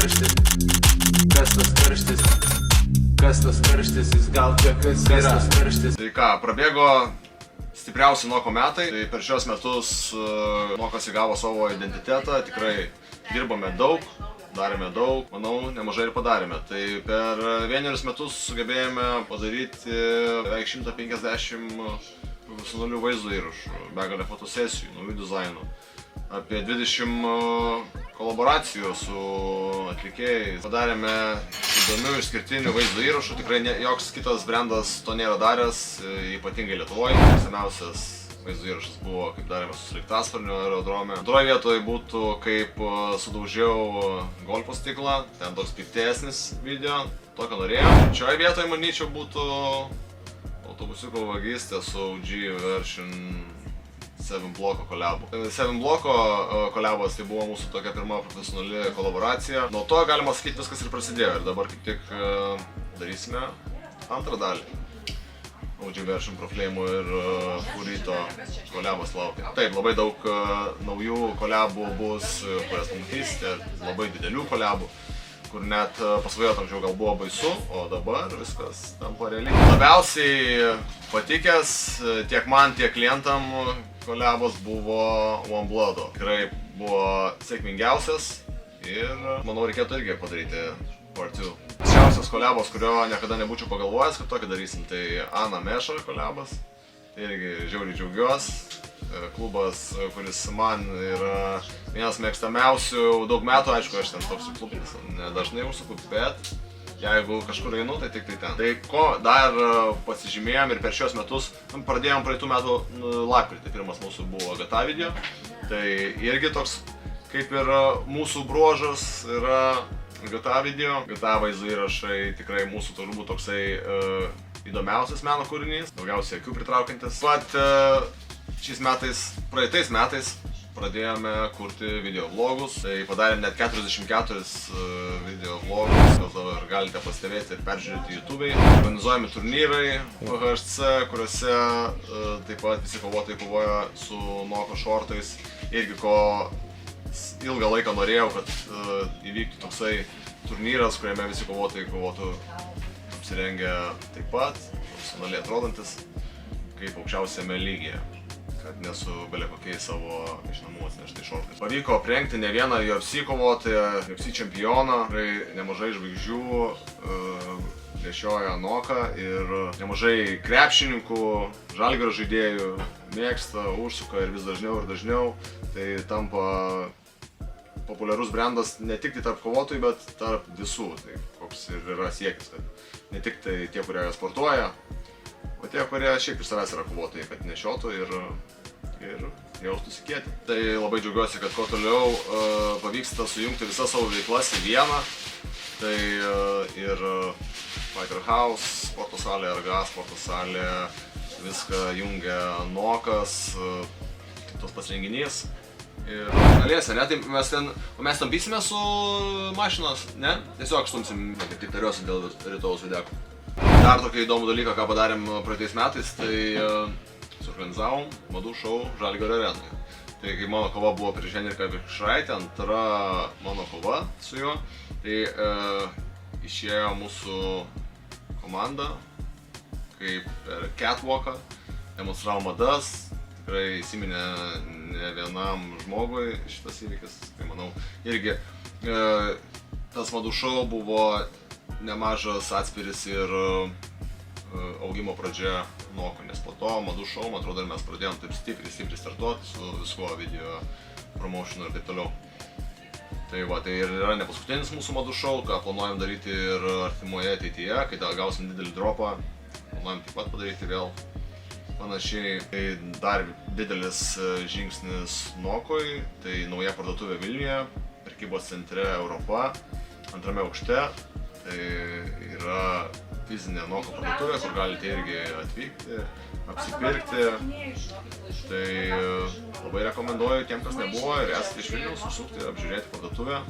karštis? Kas tas karštis? Kas tas karštis? Jis gal čia kas yra? Kas tas karštis? Tai ką, prabėgo stipriausi Noko metai. Tai per šios metus Nokas įgavo savo identitetą, tikrai dirbome daug, darėme daug, manau, nemažai ir padarėme. Tai per vienerius metus sugebėjome padaryti beveik 150 profesionalių vaizdo įrašų, begalę fotosesijų, naujų dizainų, apie 20 kolaboracijų su atlikėjais. Padarėme įdomių išskirtinių vaizdo įrašų, tikrai joks kitas brandas to nėra daręs, ypatingai Lietuvoje. Seniausias vaizdo įrašas buvo, kaip darėme su Sraigtasparniu aerodrome. Antroje vietoje būtų, kaip sudaužiau golfo stiklą, ten toks piktesnis video, tokio norėjau. Trečioje vietoje, manyčiau, būtų autobusiuko vagystė su OG version 7 bloko koliabu. 7 bloko koliabas tai buvo mūsų tokia pirma profesionali kolaboracija. Nuo to, galima sakyti, viskas ir prasidėjo ir dabar kaip tik darysime antrą dalį. OG version Proflame'ų ir Purito koliabas laukia. Taip, labai daug naujų koliabų bus, kurias pamatysite, labai didelių koliabų, kur net pasvajot anksčiau gal buvo baisu, o dabar viskas tampa realiai. Labiausiai patikęs tiek man, tiek klientam koliabas buvo One Bloodo. Tikrai buvo sėkmingiausias ir manau reikėtų irgi padaryti part 2. Didžiausias koliabas, kurio niekada nebūčiau pagalvojęs, kad tokį darysim, tai Ana Meša koliabas. Tai irgi žiauriai džiaugiuosi. Klubas, kuris man yra vienas mėgstamiausių daug metų, aišku, aš ten toks klubinis, nedažnai užsuku, bet jeigu kažkur einu, tai tik tai ten. Tai ko dar pasižymėjom ir per šios metus, pradėjom praeitų metų lapkritį, pirmas mūsų buvo GTA video, tai irgi toks kaip ir mūsų bruožas yra GTA video, GTA vaizdo įrašai tikrai mūsų turbūt toksai įdomiausias meno kūrinys, daugiausiai akių pritraukiantis. Šiais metais, praeitais metais pradėjome kurti video vlogus, tai padarėm net 44 video vlogus, ir galite pastebėti ir peržiūrėti YouTube'ai. Organizuojami turnyrai PHC, kuriuose taip pat visi kovotojai kovoja su Noko šortais. Irgi ko ilgą laiką norėjau, kad įvyktų toksai turnyras, kuriame visi kovotojai kovotų apsirengę taip pat, profesionaliai atrodantis, kaip aukščiausiame lygyje, kad nesu belia kokiais savo iš namų atsineštais šortais. Pavyko aprengti ne vieną UFC kovotoją, UFC čempioną, tikrai nemažai žvaigždžių nešioja Noką ir nemažai krepšininkų, Žalgirio žaidėjų mėgsta, užsuka ir vis dažniau ir dažniau. Tai tampa populiarus brandas ne tik tai tarp kovotojų, bet tarp visų. Tai koks ir yra siekis, kad ne tik tai tie, kurie sportuoja, o tie, kurie šiaip iš savęs yra kovotojai, kad nešiotų ir jaustųsi kieti. Tai labai džiaugiuosi, kad kuo toliau pavyksta sujungti visas savo veiklas į vieną. Tai ir Fighter House, sporto salė, RGA sporto salė, viską jungia Nokas, kitos pats renginys. Ir galėsi, ne? Tai mes tampysime su mašinos, ne? Tiesiog stumsim, kaip tik tariuosi dėl rytojaus videko. Dar tokį įdomų dalyką, ką padarėm praeitais metais, tai suorganizavom madų šou Žalgirio arenoje. Tai kai mano kova buvo prieš Henriką Vikšraitę, antra mano kova su juo, tai išėjo mūsų komanda, kaip per catwalką, demonstravo madas, tikrai įsiminė ne vienam žmogui šitas įvykis, tai manau irgi tas madų šou buvo nemažas atspiris ir augimo pradžia Noko, nes po to madų šou, man atrodo, mes pradėjom taip stipriai startuoti su viskuo video promotionu ir taip toliau. Tai va, tai ir yra ne paskutinis mūsų madų šou, ką planuojam daryti ir artimoje ateityje, kai gausim didelį dropą, planuojam taip pat padaryti vėl panašiai. Tai dar didelis žingsnis Nokui, tai nauja parduotuvė Vilniuje, prekybos centre Europa, antrame aukšte. Tai yra fizinė Noko parduotuvė, kur galite irgi atvykti, apsipirkti. Tai labai rekomenduoju tiem, kas nebuvo ir esate iš Vilniaus, užsukti, apžiūrėti parduotuvę.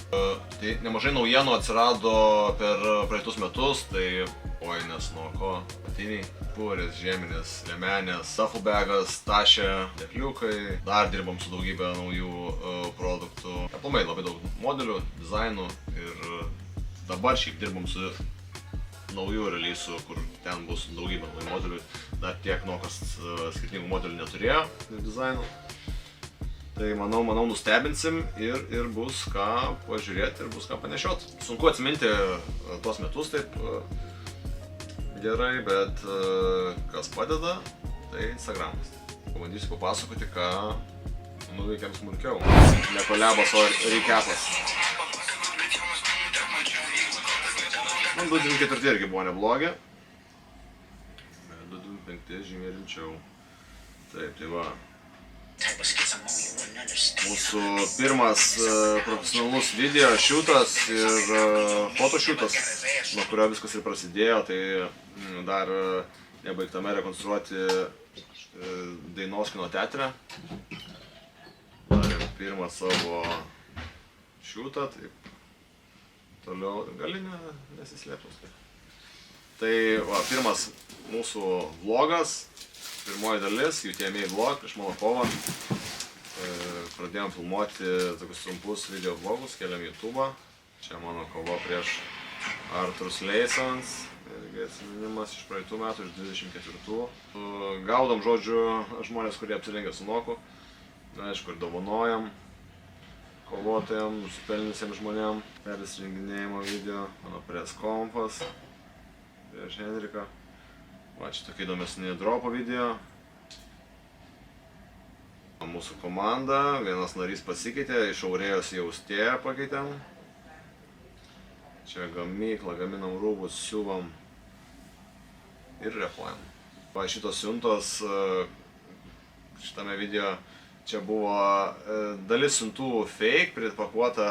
Tai nemažai naujienų atsirado per praeitus metus, tai kojinės nuo ko, patiniai, pūris, žieminės, liemenės, duffel-bagas, tašė, dėkliukai, dar dirbam su daugybė naujų produktų. Aplamai labai daug modelių, dizainų ir dabar šiaip dirbam su naujų releasų, kur ten bus daugybė naujų modelių, dar tiek Nokas skirtingų modelių neturėjo ir dizainų. Tai manau nustebinsim ir bus ką pažiūrėti ir bus ką panešiot. Sunku atsiminti tuos metus taip gerai, bet kas padeda, tai Instagramas. Pabandysiu papasakoti, ką nuveikėm smulkiau. Ne kolabas, o recapas. 2024 irgi buvo neblogi. 2025 žymiai rimčiau. Taip, tai va. Mūsų pirmas profesionalus video šiūtas ir fotošiūtas, nuo kurio viskas ir prasidėjo, tai dar nebaigtame rekonstruoti Dainos kino teatre. Darėm pirmą savo šiūtą, taip toliau gali nesislėpus. Tai va, pirmas mūsų vlogas. Pirmoji dalis, UTMA vlog prieš mano kovą. Pradėjom filmuoti tokius trumpus video vlogus, keliam YouTube'ą. Čia mano kova prieš Arthurs Leisons, irgi atsiminimas iš praeitų metų, iš 24. Gaudom, žodžiu, žmonės, kurie apsirengia su Noku. Aišku, ir dovanojam kovotojam, nusipelnusiems žmonėm. Persirenginėjimo video, mano press kompas prieš Henriką. Va, čia tokie įdomesni dropo video. Mūsų komanda, vienas narys pasikeitė, iš Aurėjos į Austėją pakeitėm. Čia gamykla, gaminam rūbus, siuvam ir repuojam. Va, šitos siuntos šitame video, čia buvo dalis siuntų fake, pripakuota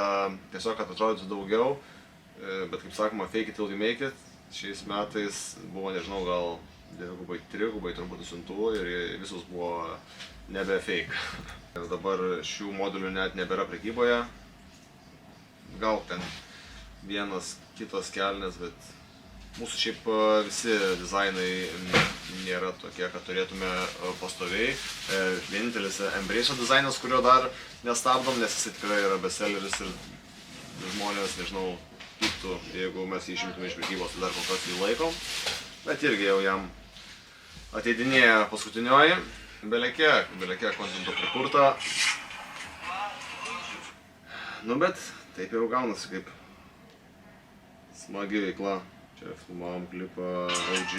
tiesiog, kad atrodytų daugiau, bet kaip sakoma, fake it till you make it. Šiais metais buvo, nežinau, gal dvigubai, trigubai turbūt siuntų ir visos buvo nebe fake. Ir dabar šių modelių net nebėra prekyboje. Gal ten vienas kitos kelnes, bet mūsų šiaip visi dizainai nėra tokie, kad turėtume pastoviai. Vienintelis Embracer dizainas, kurio dar nestabdom, nes jis tikrai yra bestselleris ir žmonės, nežinau, pyktų, jeigu mes jį išimtume iš prekybos, tai dar kol kas jį laikom. Bet irgi jau jam ateidinėja paskutinioji. Belekiek kontento prikurta. Nu bet taip jau gaunasi kaip smagi veikla. Čia filmavom klipą OG.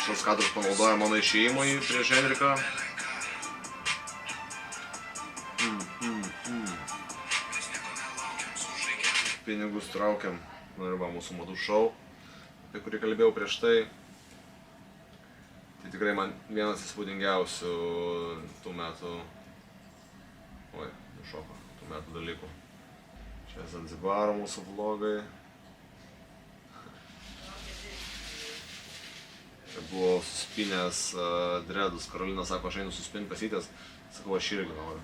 Šios kadrus panaudoja mano išėjimui prieš Henriką. Pinigus traukiam, arba mūsų madų šou, apie kurį kalbėjau prieš tai. Tai tikrai man vienas įspūdingiausių tų metų, tų metų dalykų. Čia Zanzibaro mūsų vlogai. Čia buvo suspinęs dredus, Karolina sako, aš einu suspint kasytės, sakau, aš irgi noriu.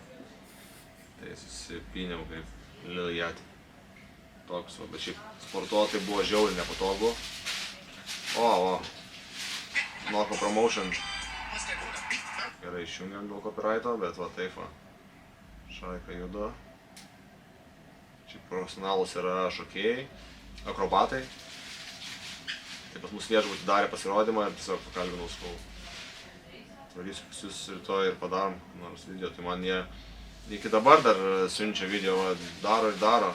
Tai susipinėm kaip lilijatį. Toks, bet šiaip sportuotai buvo žiauriai nepatogu. O, Noko promotion. Gerai išjungiam dėl copyrighto, bet va taip va. Šaika juda. Čia profesionalus yra šokėjai, akrobatai. Tai pas mus viešbutį darė pasirodymą ir tiesiog pakalbinau, sakau. Varysiu pas jūs rytoj ir padarom nors video, tai man jie iki dabar dar siunčia video, daro ir daro.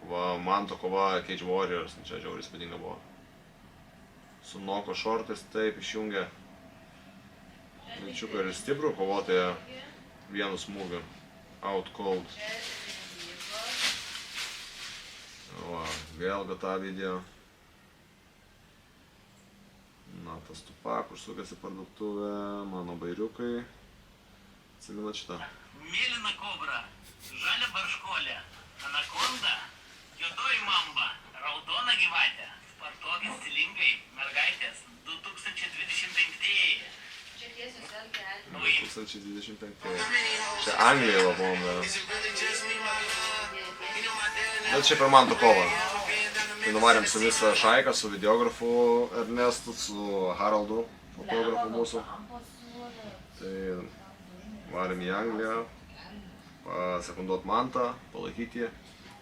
Va, Manto kova Cage Warriors, čia žiauriai įspūdinga buvo. Su Noko šortais taip išjungė Vilčiuką ir stiprų kovotoją vienu smūgiu. Out cold. Va, vėl gata video. Natas Tupak, kur sukasi parduotuvė, mano bairiukai. Atsimenat šitą? Mėlyna kobra, žalia barškolė, anakonda, juodoji mamba, raudona gyvatė, spartuokis stilingai, mergaitės, 2025. 2025. Čia Anglijoje buvom dar. Bet čia per mantų kovą. Tai nuvarėm su visą šaiką, su videografu Ernestu, su Haraldu, fotografu mūsų. Tai varėm į Angliją, pasekunduot mantą, palaikyti jį.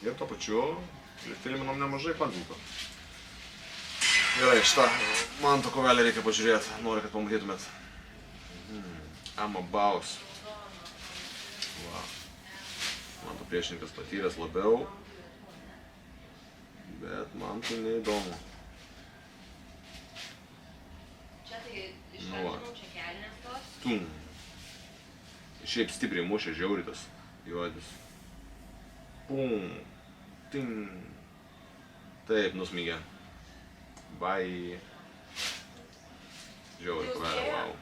Ir tuo pačiu filminom nemažai kontentų. Gerai, šitą manto kovelę reikia pažiūrėti, noriu, kad pamatytumėt. Amabaus. Manto priešininkas patyręs labiau, bet man tai neįdomu. Nu va. Tum. Šiaip stipriai mušė žiauritas juodis. Pum. Ting. Taip, nusmygė. Bye. Žiauri kovelė, wow.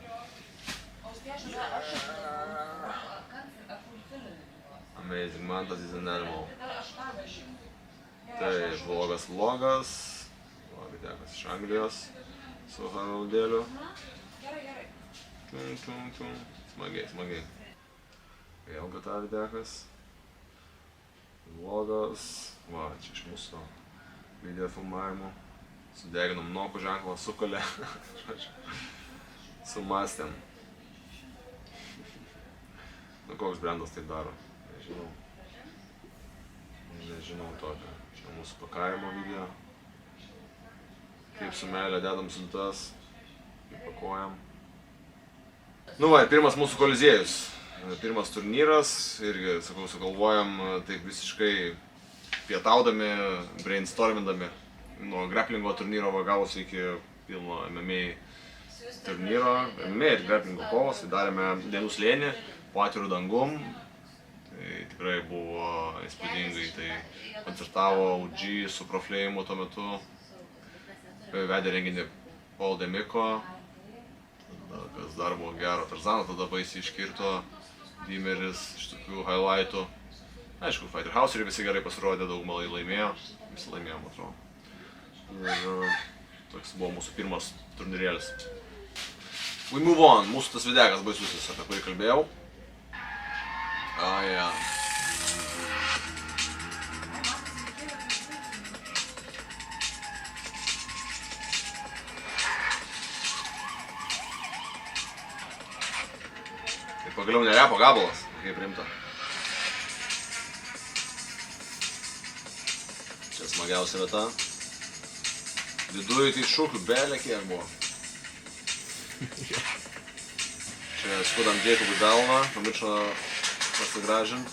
Amazing, mantas is an animal. Tai vlogas. Videkas iš Anglijos su Haraldėliu. Smagiai. Vėl gata videkas. Vlogas. Va, čia iš mūsų video filmavimo. Sudeginom nokų ženklą, sukalę. Sumastėm. Nu, koks brandas tai daro? Nežinau tokio. Čia mūsų pakavimo video. Kaip su meilė dedam siuntas. Kaip pakuojam. Nu va, pirmas mūsų koliziejus. Pirmas turnyras. Irgi, sakau, sugalvojam taip visiškai pietaudami, brainstormindami. Nuo grapplingo turnyro gavosi iki pilno MMA turnyro. MMA ir grapplingo kovos. Tai darėme Dienų slėnį po atvirų dangum. Tai tikrai buvo įspūdingai. Tai koncertavo OG su Proflėjimu tuo metu. Vedė renginį Paul Demiko. Kas dar buvo gero, Tarzaną tada baisiai iškirto. Dimeris iš tokių highlightų. Aišku, Fighter House ir visi gerai pasirodė, daugumą laimėjo. Visi laimėjom, atrodo. Ir toks buvo mūsų pirmas turnyrėlis. We move on. Mūsų tas videkas baisusis, apie kurį kalbėjau. Ja. Tai pagaliau ne repo gabalas, kaip rimta. Čia smagiausia vieta. Viduj tai šūkių belė kiek buvo. Čia skudam Džeikobui galvą, pamiršo pasigražint.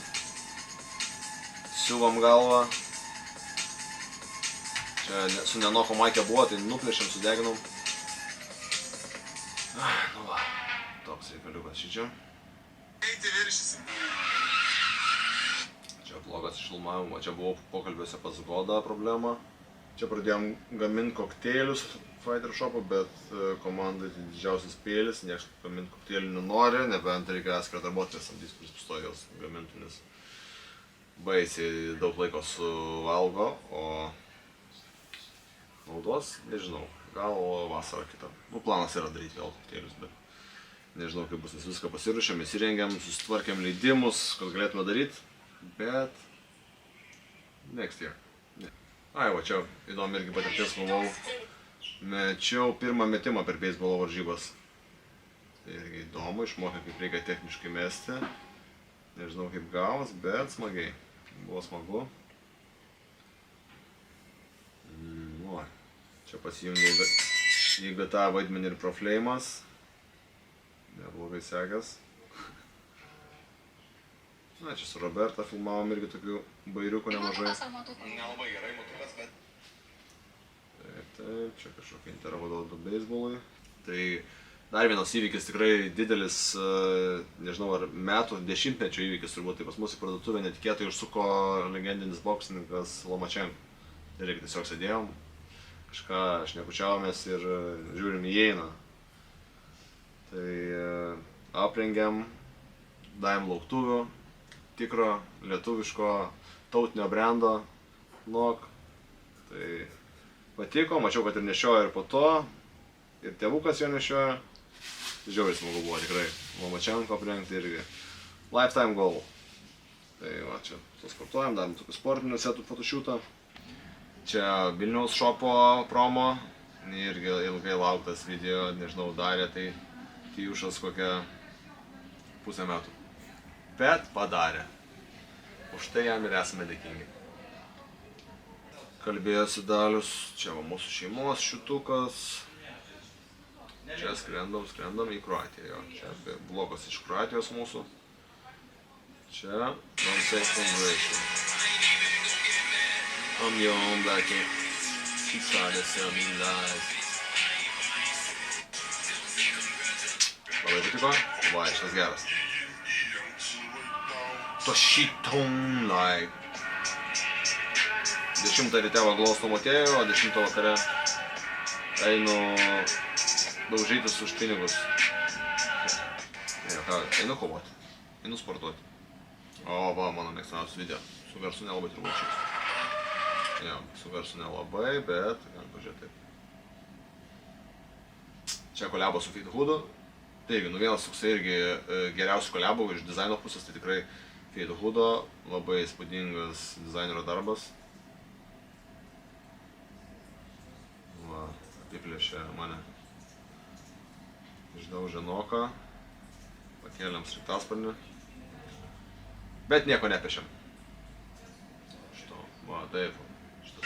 Siuvam galvą. Čia su nenoko maikė buvo, tai nuplėšėm, sudeginom. Nu va, toks reikaliukas šičia. Čia blogas išilmavimo, čia buvau pokalbiuose pas Godą problema. Čia pradėjom gaminti kokteilius Fighter Shop'o, bet komandai tai didžiausias pėlis, nieks gaminti kokteilių nenori, nebent reikia atskirą darbuotoją samdys, kuris pastoja jos gamintų, nes baisiai daug laiko suvalgo, o naudos, nežinau, gal vasarą kitą. Nu, planas yra daryti vėl kokteilius, bet nežinau kaip bus, nes viską pasiruošėm, įsirengėm, susitvarkėm leidimus, kad galėtume daryti, bet next year. Ai, va čia įdomi irgi patirtis buvau. Mečiau pirmą metimą per beisbolo varžybas. Tai irgi įdomu, išmokė kaip reikia techniškai mesti. Nežinau kaip gavos, bet smagiai. Buvo smagu. Nu, čia pasijungė į GTA vaidmenį ir Proflėjimas. Neblogai sekęs. Na, čia su Roberta filmavom irgi tokių bairiukų nemažai. Nelabai gerai matukas, bet... Taip, čia kažkokia intervalo beisbolui. Tai dar vienas įvykis tikrai didelis, nežinau ar metų, dešimtmečio įvykis turbūt. Tai pas mus į parduotuvę netikėtai užsuko legendinis boksininkas Lomačenko. Irgi tiesiog sėdėjom, kažką šnekučiavomės ir žiūrim įeina. Tai aprengiam, davėm lauktuvių. Tikro lietuviško tautinio brendo nok. Tai patiko, mačiau, kad ir nešiojo ir po to. Ir tėvukas jo nešiojo. Žiauriai smagu buvo tikrai. Lomačenko aprengti irgi. Lifetime goal. Tai va, čia susportuojam, darom tokių sportinių setų photoshootą. Čia Vilniaus šopo promo. Irgi ilgai lauktas video, nežinau, darė tai Tijušas kokią pusę metų. Bet padarė. Už tai jam ir esame dėkingi. Kalbėjosi Dalius, čia va mūsų šeimos šitukas. Čia skrendam į Kroatiją, jo. Čia blogas iš Kroatijos mūsų. Čia Don't Say Congratulations. I'm young, black and she tried to sell me lies. Labai patiko? Va, šitas geras. To šitom like. 10 ryte va glosto motėjų, o 10 vakare einu daužytis už pinigus. Einu kovoti, einu sportuoti. O va, mano mėgstamiausias video. Su garsu nelabai turbūt šis. Jo, su garsu nelabai, bet galim pažiūrėti taip. Čia koliabo su Fade Hoodu. Taigi, vienas toks irgi geriausių koliabų iš dizaino pusės, tai tikrai Fade Hoodo, labai įspūdingas dizainerio darbas. Va, apiplėšė mane. Išdaužė noką, pakėlėm sraigtasparnį, bet nieko nepešiam. Šito, va, taip, šitas.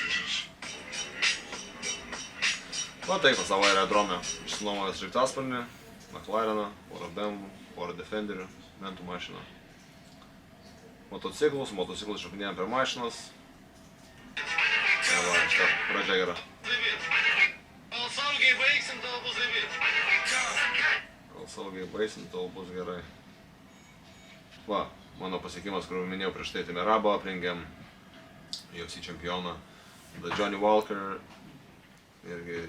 Va, taip, savo aerodrome išsinuomavęs sraigtasparnį, McLareną, porą BMW, porą Defenderių, mentų mašiną. Motociklus šokinėjom per mašinas. Va, šitą pradžia gera. Kol saugiai baigsim, tol bus zavyt. Kol saugiai baigsim, tol bus gerai. Va, mano pasiekimas, kur minėjau prieš tai, tai Merabo aprengėm UFC čempioną. Johnny Walker, irgi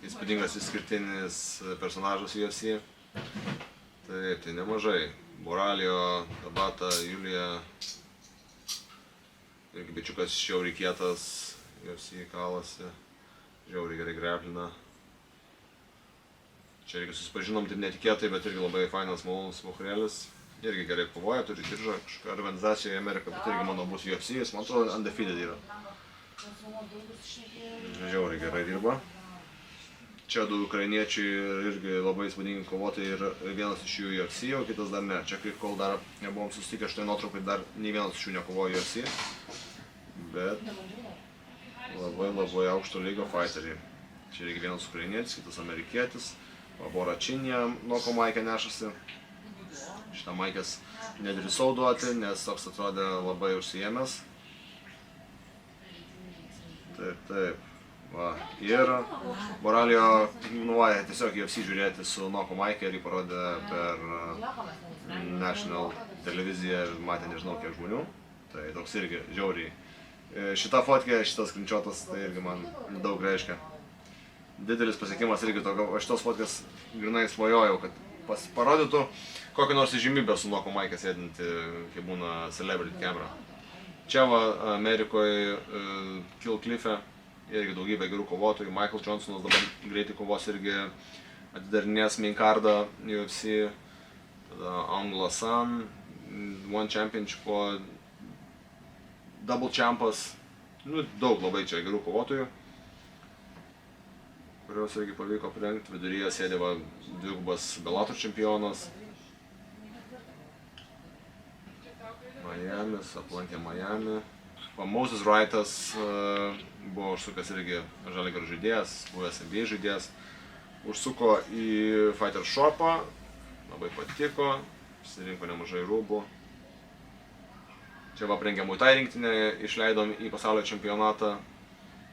įspūdingas išskirtinis personažas UFC. Taip, tai nemažai. Boralio, Tabata, Julija. Irgi bičiukas žiauriai kietas, UFC kalasi. Žiauriai gerai greplina. Čia irgi susipažinom taip netikėtai, bet irgi labai fainas, malonus vakarėlis. Irgi gerai kovoja, turi diržą kažkokią organizaciją į Ameriką, bet irgi mano bus UFC, jis man atrodo undefeated yra. Žiauriai gerai dirba. Čia du ukrainiečiai irgi labai įspūdingi kovotojai ir vienas iš jų UFC, o kitas dar ne. Čia kol dar nebuvom susitikę šitoje nuotraukai, dar nei vienas iš jų nekovojo UFC. Bet labai aukšto lygio fighteriai. Čia irgi vienas ukrainietis, kitas amerikietis. Boračinė noko maikę nešasi. Šitą maikės nedrįsau duoti, nes toks atrodė labai užsiėmęs. Taip. Va. Ir Boralio nuvaja tiesiog UFC žiūrėti su noko maikė ir jį parodė per National televiziją ir matė nežinau kiek žmonių. Tai toks irgi žiauriai. Šita fotkė, šitas skrinčiotas, tai irgi man daug reiškia. Didelis pasiekimas irgi tokio, o šitos fotkės grinai svajojau, kad parodytų kokią nors įžymybę su noko maikė sėdinti, kai būna celebrity camera. Čia va Amerikoje Kill Cliff'e irgi daugybė gerų kovotojų. Michael Johnsonas dabar greitai kovos irgi atidarinės main cardą UFC. Tada Anglo Sun, One Championship, Double Champas. Nu, daug labai čia gerų kovotojų, kurios irgi pavyko aprengti. Viduryje sėdė va dvigubas Bellator čempionas. Miamis, aplankė Miami. Moses Wrightas buvo užsukęs irgi Žalgirio žaidėjas, buvęs NBA žaidėjas. Užsuko į Fighter Shopą, labai patiko, išsirinko nemažai rūbų. Čia va aprengė Muay Thai rinktinę, išleidom į pasaulio čempionatą.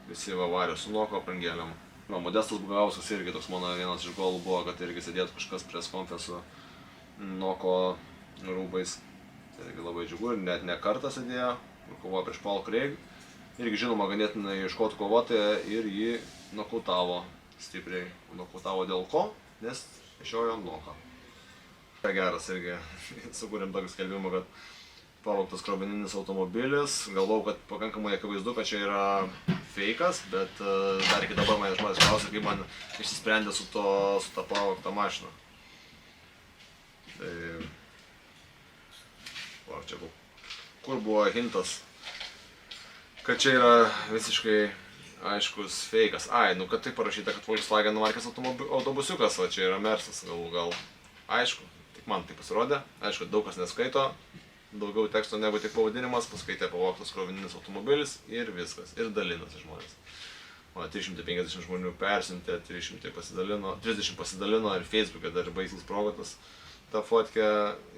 Visi va varė su noko aprangėliam. Modestas Bugauskas irgi toks mano vienas iš golų buvo, kad irgi sėdėtų kažkas press conference su noko rūbais. Tai irgi labai džiugu, net ne kartą sėdėjo, kovojo prieš Paul Craig. Irgi žinoma ganėtinai škotų kovotoja ir jį nokautavo stipriai. Nokautavo dėl ko? Nes išiojo noką. Geras irgi, sukūrėm tokį skelbimą, kad pavogtas krovininis automobilis. Galvojau, kad pakankamai akivaizdu, kad čia yra feikas, bet dar iki dabar mane žmonės klausia, kaip man išsisprendė su ta pavogta mašina. Tai... Va, čia buvo. Kur buvo hintas, kad čia yra visiškai aiškus feikas. Ai, nu kad tai parašyta, kad Volkswagen markės autobusiukas, o čia yra Mersas, gal aišku. Tik man tai pasirodė. Aišku, daug kas neskaito, daugiau teksto negu tik pavadinimas, paskaitė pavogtas krovininis automobilis ir viskas. Ir dalinasi žmonės. O 350 žmonių persintė, 30 pasidalino ir Facebook'e dar baisiai sprogotas tą fotkę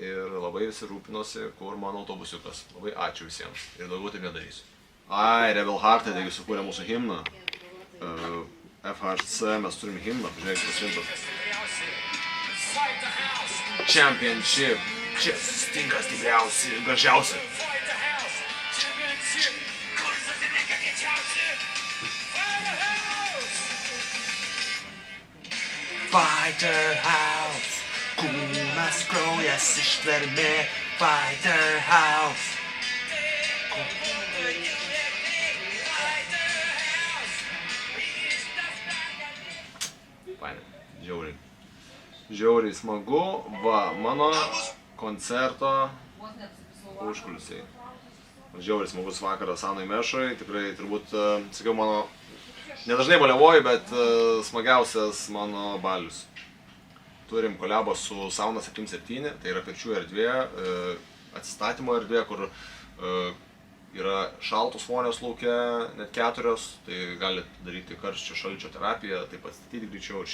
ir labai visi rūpinosi, kur mano autobusiukas. Labai ačiū visiems ir daugiau taip nedarysiu. Ai, Rebel Hearted, taigi sukūrė mūsų himną. FHC, mes turim himną, pažiūrėkite, pasirintas. Championship, čia susitinka stipriausi ir gražiausi. Fighter House, kūnas kraujas ištvermė, Fighter House. Fainai, žiauriai. Žiauriai smagu, va, mano koncerto užkulisiai. Žiauriai smagus vakaras Anai Mešai, tikrai turbūt, sakiau, mano nedažnai baliavoju, bet smagiausias mano balius. Turim kolabą su Sauna 77, tai yra pirčių erdvė, atsistatymo erdvė, kur yra šaltos vonios lauke, net 4, tai galit daryti karščio šalčio terapiją, taip atstatyti greičiau ir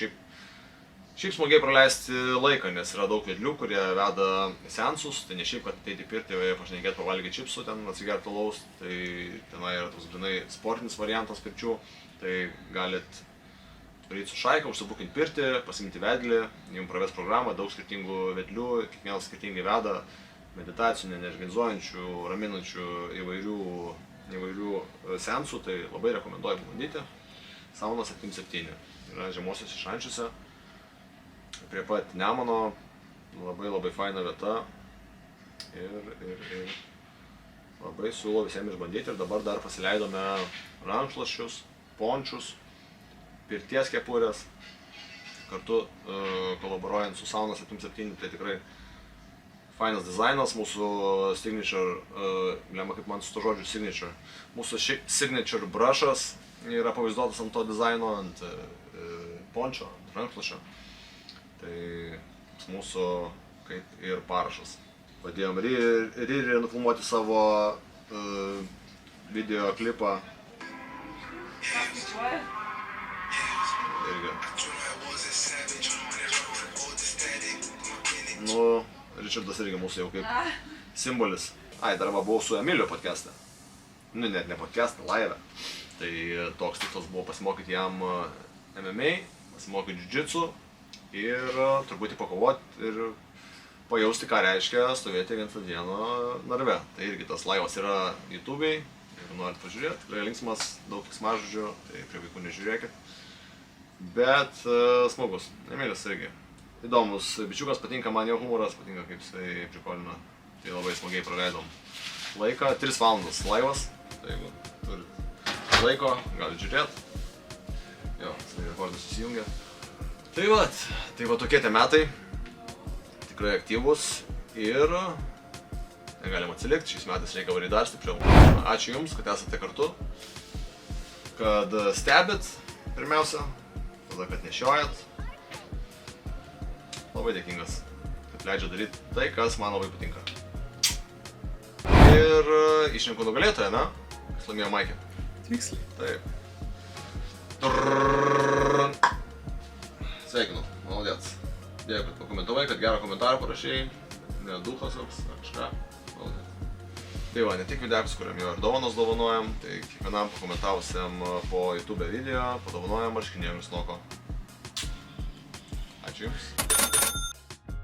šiaip smagiai praleisti laiką, nes yra daug vedlių, kurie veda seansus, tai ne šiaip, kad ateiti į pirtį, pašnekėti, pavalgyti čipsų, ten atsigerti alaus, tai tenai yra toks grinai sportinis variantas pirčių. Tai galit turėti su šaika, užsibukinti pirtį, pasiimti vedlį, jums praves programą, daug skirtingų vedlių, kiekvienas skirtingai veda, meditacinių, neorganizuojančių, raminančių įvairių seansų, tai labai rekomenduoju pabandyti. Sauna 77 yra žemosiuose Šančiuose, prie pat Nemuno, labai faina vieta ir labai siūlau visiems išbandyti ir dabar dar pasileidome rankšluosčius, pončius, pirties kepurės, kartu kolaboruojant su Sauna 77, tai tikrai fainas dizainas, mūsų signature, lemma kaip man su to žodžiu signature, mūsų signature brushas yra pavaizduotas ant to dizaino, ant pončio, ant rankšluosčio, tai mūsų kaip ir parašas. Padėjom Riri nufilmuoti savo video klipą. Irgi. Nu, Ričardas irgi mūsų jau kaip simbolis. Ai, dar buvau su Emilio podcast'e. Nu, net ne podcast'e, live. Tai toks tikslas buvo pasimokyti jam MMA, pasimokyti jiu-jitsu ir truputį pakovoti ir pajausti, ką reiškia stovėti vieną dieną narve. Tai irgi tas laivas yra YouTube'ai. Jeigu norit pažiūrėti, tikrai linksmas, daug keiksmažodžių, tai prie vaikų nežiūrėkit. Bet smagus, Emilis irgi. Įdomus bičiukas, patinka man jo humoras, patinka kaip jisai prikolina. Tai labai smagiai praleidom laiką, 3 valandas laivas. Tai jeigu turit laiko, galit žiūrėt. Jo, rekordas susijungia. Tai va tokie tie metai. Tikrai aktyvus ir negalim atsilikti, šiais metais reikia varyti dar stipriau. Ačiū Jums, kad esate kartu, kad stebit pirmiausia, tada kad nešiojat. Labai dėkingas, kad leidžia daryti tai, kas man labai patinka. Ir išrenku nugalėtoją, na? Kas laimėjo Maikė. Tiksliai. Taip. Sveikinu, maladėts. Dėkui, kad pakomentavai, kad gerą komentarą parašėjai. Ne duhas koks, ar kažką. Tai va, ne tik videokus, kuriam jo ir dovanos dovanojam, tai kiekvienam pakomentavusiam po YouTube video padovanojam marškinėlius Noko. Ačiū Jums.